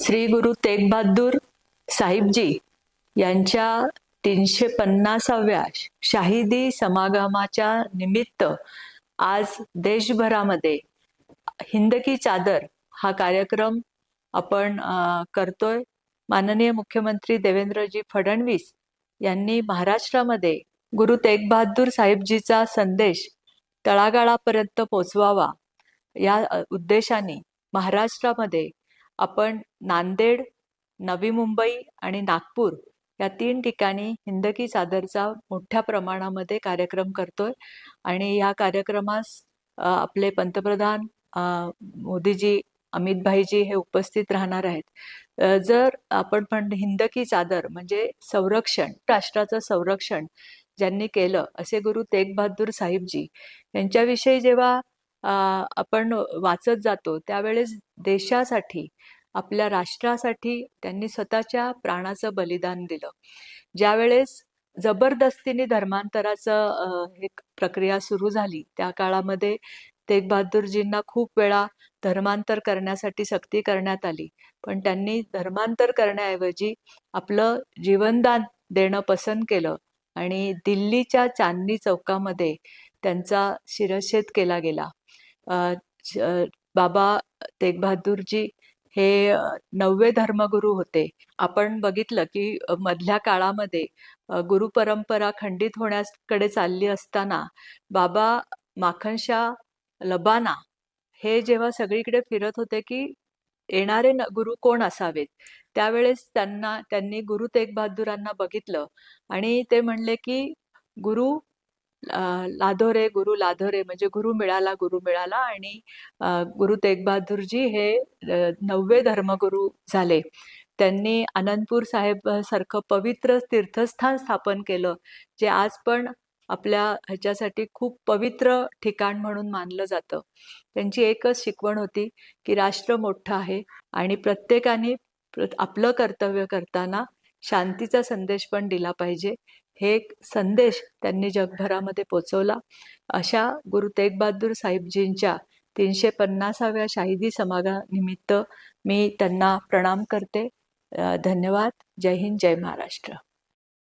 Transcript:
श्री गुरु तेग बहादूर साहिबजी यांच्या 350व्या शाहिदी समागमाच्या निमित्त आज देशभरामध्ये हिंद की चादर हा कार्यक्रम आपण करतोय। माननीय मुख्यमंत्री देवेंद्रजी फडणवीस यांनी महाराष्ट्रामध्ये गुरु तेग बहादूर साहिबजीचा संदेश तळागाळापर्यंत पोहोचवावा या उद्देशाने महाराष्ट्रामध्ये आपण नांदेड, नवी मुंबई आणि नागपूर या 3 ठिकाणी हिंद की चादरचा मोठ्या प्रमाणामध्ये कार्यक्रम करतोय। आणि या कार्यक्रमास आपले पंतप्रधान मोदीजी, अमित भाईजी हे उपस्थित राहणार आहेत। जर आपण पण हिंद की चादर म्हणजे संरक्षण, राष्ट्राचं संरक्षण ज्यांनी केलं असे गुरु तेग बहादूर साहिबजी यांच्याविषयी जेव्हा आपण वाचत जातो त्यावेळेस देशासाठी, आपल्या राष्ट्रासाठी त्यांनी स्वतःच्या प्राणाचं बलिदान दिलं। ज्यावेळेस जबरदस्तीने धर्मांतराचं एक प्रक्रिया सुरू झाली त्या काळामध्ये तेग बहादूरजींना खूप वेळा धर्मांतर करण्यासाठी सक्ती करण्यात आली, पण त्यांनी धर्मांतर करण्याऐवजी आपलं जीवनदान देणं पसंत केलं आणि दिल्लीच्या चांदणी चौकामध्ये त्यांचा शिरच्छेद केला गेला। बाबा तेग बहादूरजी हे 9वे धर्मगुरू होते। आपण बघितलं की मधल्या काळामध्ये गुरु परंपरा खंडित होण्याकडे चालली असताना बाबा माखनशाह लबाना हे जेव्हा सगळीकडे फिरत होते की येणारे गुरु कोण असावेत, त्यावेळेस त्यांनी गुरु तेग बहादूरांना बघितलं आणि ते म्हणले की गुरु लाधोरे म्हणजे गुरु मिळाला आणि गुरु तेग बहादूरजी हे 9वे धर्मगुरू झाले। त्यांनी आनंदपूर साहेब सारखं पवित्र तीर्थस्थान स्थापन केलं, जे आज पण आपल्या ह्याच्यासाठी खूप पवित्र ठिकाण म्हणून मानलं जातं। त्यांची एकच शिकवण होती की राष्ट्र मोठं आहे आणि प्रत्येकाने आपलं कर्तव्य करताना शांतीचा संदेश पण दिला पाहिजे। हे एक संदेश त्यांनी जगभरामध्ये पोचवला। अशा गुरु तेग बहादूर साहिबजींच्या 350व्या शाहिदी समागमानिमित्त मी त्यांना प्रणाम करते। धन्यवाद। जय हिंद, जय महाराष्ट्र।